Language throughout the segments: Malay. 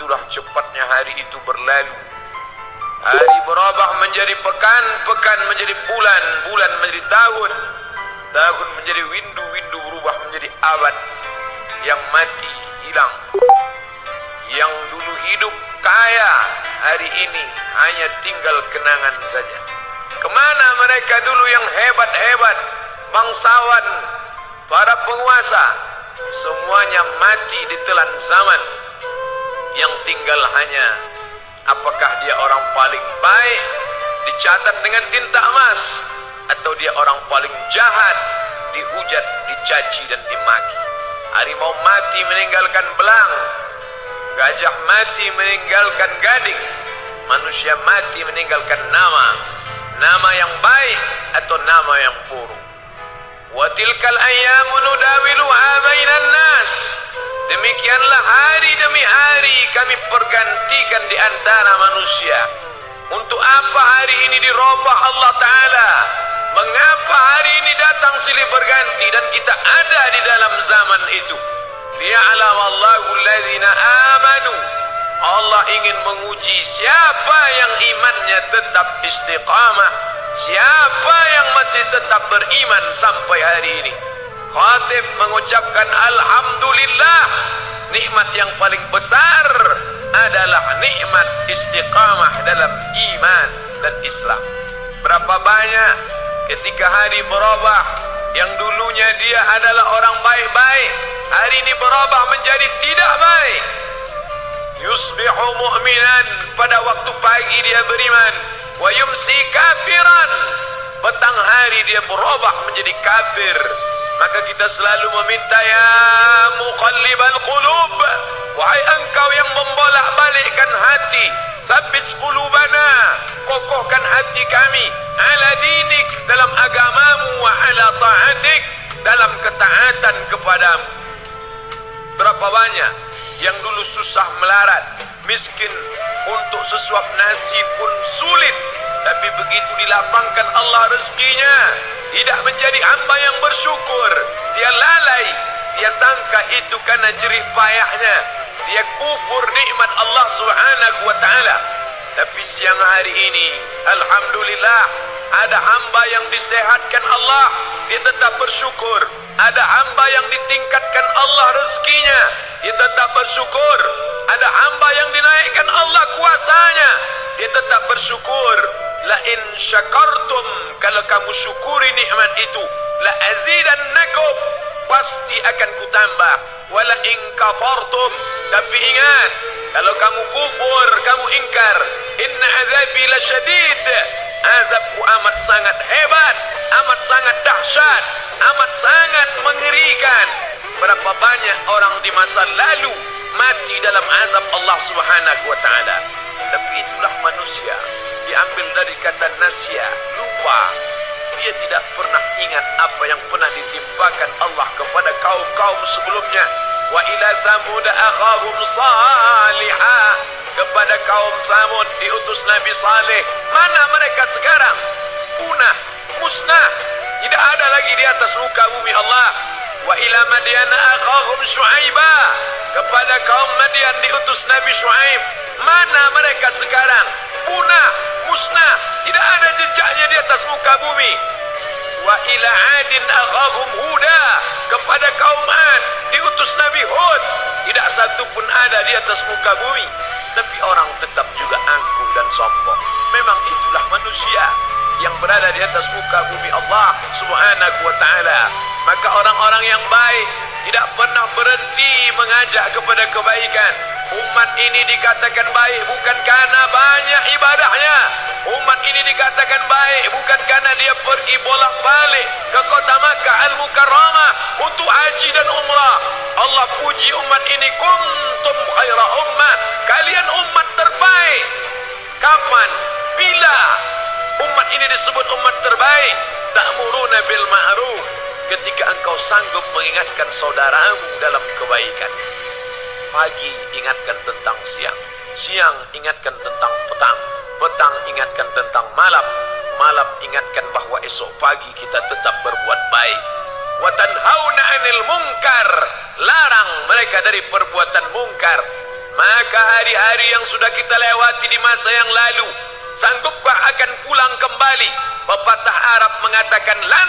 Begitulah cepatnya hari itu berlalu. Hari berubah menjadi pekan, pekan menjadi bulan, bulan menjadi tahun, tahun menjadi windu, windu berubah menjadi abad. Yang mati hilang, yang dulu hidup kaya, hari ini hanya tinggal kenangan saja. Kemana mereka dulu yang hebat-hebat, bangsawan, para penguasa? Semuanya mati ditelan zaman. Yang tinggal hanya apakah dia orang paling baik, dicatat dengan tinta emas, atau dia orang paling jahat, dihujat, dicaci dan dimaki. Harimau mati meninggalkan belang, gajah mati meninggalkan gading, manusia mati meninggalkan nama, nama yang baik atau nama yang buruk. Wa tilkal ayyamu nudawiluha bainan nas. Demikianlah hari demi hari kami pergantikan di antara manusia. Untuk apa hari ini dirubah Allah Ta'ala? Mengapa hari ini datang silih berganti dan kita ada di dalam zaman itu? Liya'lam Allahu alladhina amanu. Allah ingin menguji siapa yang imannya tetap istiqamah, siapa yang masih tetap beriman sampai hari ini. Khatib mengucapkan alhamdulillah, nikmat yang paling besar adalah nikmat istiqamah dalam iman dan Islam. Berapa banyak ketika hari berubah, yang dulunya dia adalah orang baik-baik, hari ini berubah menjadi tidak baik. Yusbihu mu'minan, pada waktu pagi dia beriman, wa yumsi kafiran, petang hari dia berubah menjadi kafir. Maka kita selalu meminta, ya muqallibal qulub, wahai engkau yang membolak-balikkan hati, tsabbit qulubana, kokohkan hati kami, ala dinik, dalam agamamu, wa ala ta'atik, dalam ketaatan kepadamu. Berapa banyak yang dulu susah melarat, miskin, untuk sesuap nasi pun sulit, tapi begitu dilapangkan Allah rezekinya, tidak menjadi hamba yang bersyukur. Dia lalai, dia sangka itu karena jerih payahnya, dia kufur nikmat Allah Subhanahu wa ta'ala. Tapi siang hari ini, alhamdulillah, ada hamba yang disehatkan Allah, dia tetap bersyukur. Ada hamba yang ditingkatkan Allah rezekinya, dia tetap bersyukur. Ada hamba yang dinaikkan Allah kuasanya, dia tetap bersyukur. La in syakartum, kalau kamu syukuri nikmat itu, la azidannakum, pasti akan kutambah. Wala in kafartum, tapi ingat, kalau kamu kufur, kamu ingkar, inna azabi lasyadid, azabku amat sangat hebat, amat sangat dahsyat, amat sangat mengerikan. Berapa banyak orang di masa lalu mati dalam azab Allah Subhanahu wa ta'ala. Tapi itulah manusia, diambil dari kata nasya, lupa. Dia tidak pernah ingat apa yang pernah ditimpakan Allah kepada kaum-kaum sebelumnya. Wa ila samud akhahum salihah, kepada kaum Samud diutus Nabi Saleh. Mana mereka sekarang? Punah, musnah, tidak ada lagi di atas muka bumi Allah. Wa ila Madyan akhahum Syuaibah, kepada kaum Madian diutus Nabi Syuaib. Mana mereka sekarang? Punah, musnah, tidak ada jejaknya di atas muka bumi. Wa ila Adin akhahum Huda, kepada kaum Ad diutus Nabi Hud. Tidak satu pun ada di atas muka bumi, tapi orang tetap juga angkuh dan sombong. Memang itulah manusia yang berada di atas muka bumi Allah Subhanahu wa ta'ala. Maka orang-orang yang baik tidak pernah berhenti mengajak kepada kebaikan. Umat ini dikatakan baik bukan karena banyak ibadahnya. Umat ini dikatakan baik bukan karena dia pergi bolak-balik ke kota Makkah Al-Mukarramah untuk haji dan umrah. Allah puji umat ini, kuntum khaira ummah, kalian umat terbaik. Kapan? Bila umat ini disebut umat terbaik? Ta'muruna bil ma'ruf, ketika engkau sanggup mengingatkan saudaramu dalam kebaikan. Pagi ingatkan tentang siang, siang ingatkan tentang petang, petang ingatkan tentang malam, malam ingatkan bahwa esok pagi kita tetap berbuat baik. Wa tanhauna 'anil munkar, larang mereka dari perbuatan mungkar. Maka hari-hari yang sudah kita lewati di masa yang lalu, sanggupkah akan pulang kembali? Pepatah Arab mengatakan lan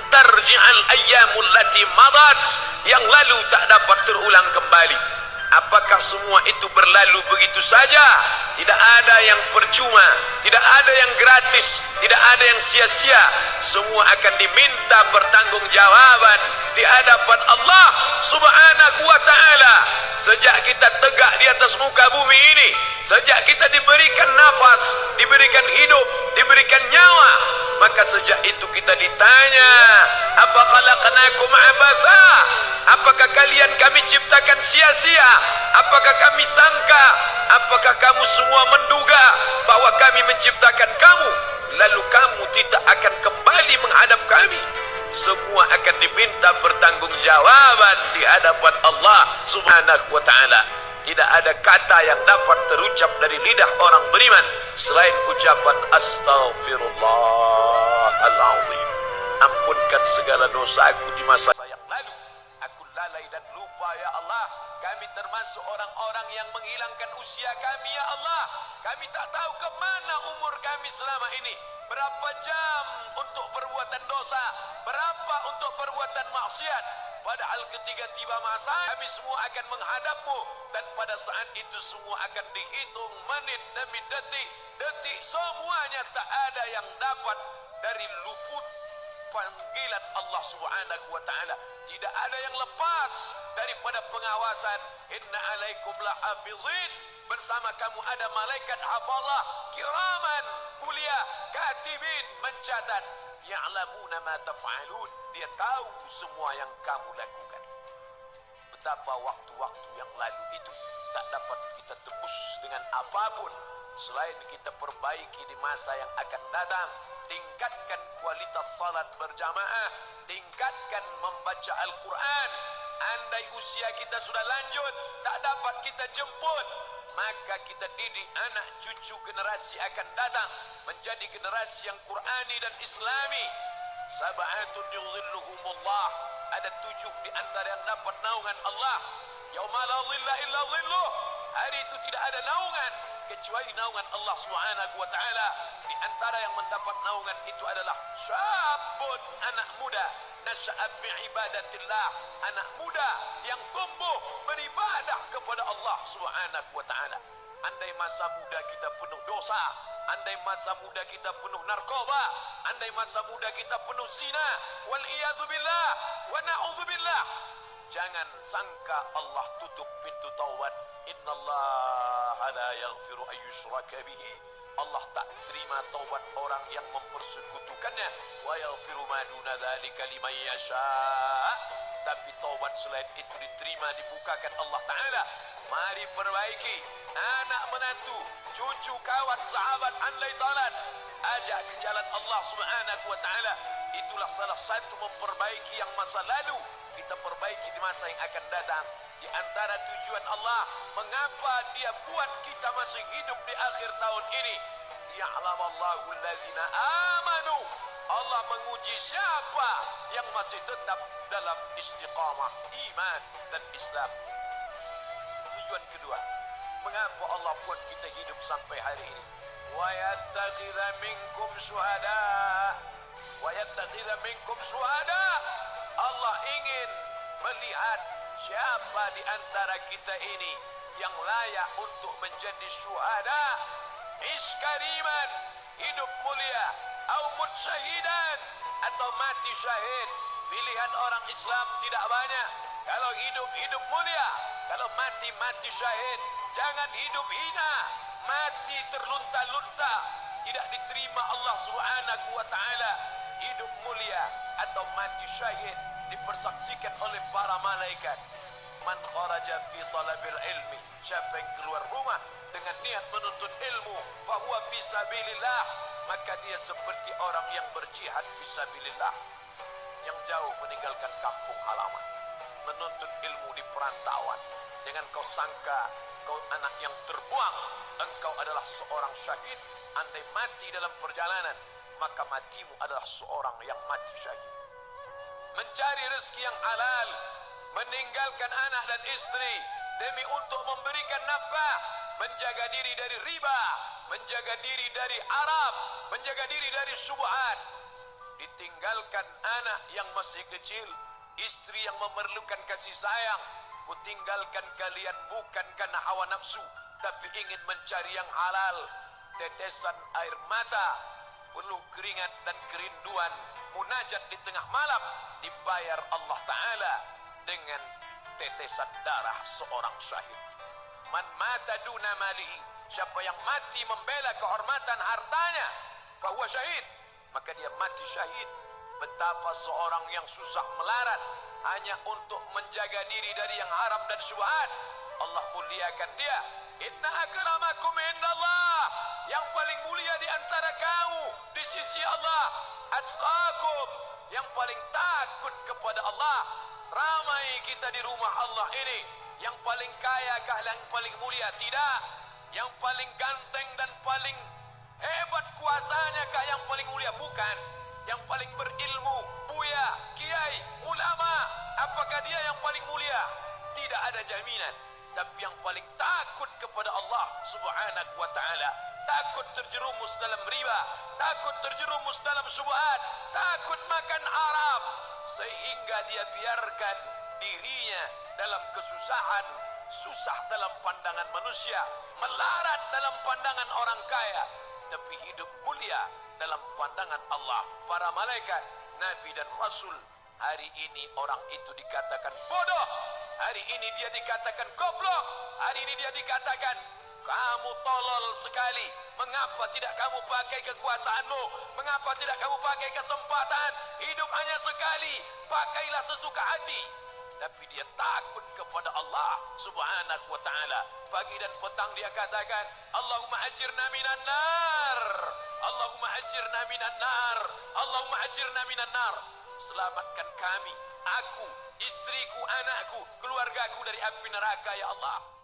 tarji'al ayyamul lati madat, yang lalu tak dapat terulang kembali. Apakah semua itu berlalu begitu saja? Tidak ada yang percuma, tidak ada yang gratis, tidak ada yang sia-sia. Semua akan diminta pertanggungjawaban di hadapan Allah Subhanahu wa ta'ala. Sejak kita tegak di atas muka bumi ini, sejak kita diberikan nafas, diberikan hidup, diberikan nyawa, maka sejak itu kita ditanya, apa khalaqnakum abatha? Apakah kalian kami ciptakan sia-sia? Apakah kami sangka? Apakah kamu semua menduga bahwa kami menciptakan kamu lalu kamu tidak akan kembali menghadap kami? Semua akan diminta pertanggungjawaban di hadapan Allah Subhanahu wa ta'ala. Tidak ada kata yang dapat terucap dari lidah orang beriman selain ucapan astaghfirullahaladzim. Ampunkan segala dosaku di masa yang lalu. Aku lalai dan lupa ya Allah. Kami termasuk orang-orang yang menghilangkan usia kami ya Allah. Kami tak tahu ke mana umur kami selama ini. Berapa jam untuk perbuatan dosa, berapa untuk perbuatan maksiat. Padahal ketika tiba masa, kami semua akan menghadapmu. Dan pada saat itu semua akan dihitung menit demi detik. Detik semuanya tak ada yang dapat dari luput panggilan Allah Subhanahu wa ta'ala. Tidak ada yang lepas daripada pengawasan. Inna alaikum lahafizin. Bersama kamu ada malaikat hafazah kiraman mulia katibin mencatat. Ya'lamuna ma taf'alun. Dia tahu semua yang kamu lakukan. Betapa waktu-waktu yang lalu itu tak dapat kita tebus dengan apapun selain kita perbaiki di masa yang akan datang. Tingkatkan kualitas salat berjamaah, tingkatkan membaca Al-Quran. Andai usia kita sudah lanjut, tak dapat kita jemput, maka kita didik anak cucu generasi akan datang menjadi generasi yang Qurani dan Islami. Sab'atun yudhilluhumullah, ada 7 di antara yang dapat naungan Allah. Yauma la dhilla illa dhilluh, hari itu tidak ada naungan kecuali naungan Allah Subhanahu wa ta'ala. Di antara yang mendapat naungan itu adalah syabun, anak muda, nasya'a fi ibadatillah, anak muda yang tumbuh beribadah kepada Allah Subhanahu wa ta'ala. Andai masa muda kita penuh dosa, andai masa muda kita penuh narkoba, andai masa muda kita penuh zina, wal iyadzu billah wa na'udzu billah, jangan sangka Allah tutup pintu taubat. Innallaha la yaghfiru an yushraka bihi. Allah tak terima taubat orang yang mempersekutukannya. Wa yaghfiru ma duna dzalika liman yasha. Tapi taubat selain itu diterima, dibukakan Allah Ta'ala. Mari perbaiki anak menantu, cucu, kawan, sahabat, andai talat, ajak ke jalan Allah Subhanahu wa ta'ala. Itulah salah satu memperbaiki yang masa lalu, kita perbaiki di masa yang akan datang. Di antara tujuan Allah mengapa dia buat kita masih hidup di akhir tahun ini, ya'lamallahu allazina amanu, Allah menguji siapa yang masih tetap dalam istiqamah iman dan Islam. Tujuan kedua, mengapa Allah buat kita hidup sampai hari ini? Wa yattakhidha minkum syuhada, wa yattakhidha minkum syuhada. Allah ingin melihat siapa di antara kita ini yang layak untuk menjadi syuhada. Iskariman, hidup mulia, au mut syahidan, atau mati syahid. Pilihan orang Islam tidak banyak. Kalau hidup, hidup mulia. Kalau mati, mati syahid. Jangan hidup hina, mati terlunta-lunta, tidak diterima Allah Subhanahu wa ta'ala. Hidup mulia atau mati syahid dipersaksikan oleh para malaikat. Man kharaja fi talabil ilmi, siapa yang keluar rumah dengan niat menuntut ilmu, fahuwa fisabilillah, maka dia seperti orang yang berjihad fisabilillah, yang jauh meninggalkan kampung halaman, menuntut ilmu di perantauan. Jangan kau sangka kau anak yang terbuang, engkau adalah seorang syahid. Andai mati dalam perjalanan, maka matimu adalah seorang yang mati syahid. Mencari rezeki yang halal, meninggalkan anak dan istri, demi untuk memberikan nafkah, menjaga diri dari riba, menjaga diri dari Arab, menjaga diri dari syubhat. Ditinggalkan anak yang masih kecil, istri yang memerlukan kasih sayang. Kutinggalkan kalian bukan karena hawa nafsu, tapi ingin mencari yang halal. Tetesan air mata, penuh keringat dan kerinduan, munajat di tengah malam, dibayar Allah Ta'ala dengan tetesan darah seorang syahid. Man mata duna malihi, siapa yang mati membela kehormatan hartanya, fahuwa syahid, maka dia mati syahid. Betapa seorang yang susah melarat hanya untuk menjaga diri dari yang haram dan syubhat, Allah muliakan dia. Inna akramakum indallah, yang paling mulia di antara kamu di sisi Allah, atqakum, yang paling takut kepada Allah. Ramai kita di rumah Allah ini, yang paling kaya kah yang paling mulia? Tidak. Yang paling ganteng dan paling hebat kuasanya kah yang paling mulia? Bukan. Yang paling berilmu, buya, kiai, ulama, apakah dia yang paling mulia? Tidak ada jaminan. Tapi yang paling takut kepada Allah Subhanahu wa ta'ala, takut terjerumus dalam riba, takut terjerumus dalam syubhat, takut makan Arab, sehingga dia biarkan dirinya dalam kesusahan, susah dalam pandangan manusia, melarat dalam pandangan orang kaya, tapi hidup mulia dalam pandangan Allah, para malaikat, nabi dan rasul. Hari ini orang itu dikatakan bodoh, hari ini dia dikatakan goblok, hari ini dia dikatakan kamu tolol sekali. Mengapa tidak kamu pakai kekuasaanmu? Mengapa tidak kamu pakai kesempatan? Hidup hanya sekali, pakailah sesuka hati. Tapi dia takut kepada Allah Subhanahu wa ta'ala. Pagi dan petang dia katakan, Allahumma ajirna minan nar, Allahumma ajirna minan nar, Allahumma ajirna minan nar. Selamatkan kami, aku, istriku, anakku, keluargaku dari api neraka ya Allah.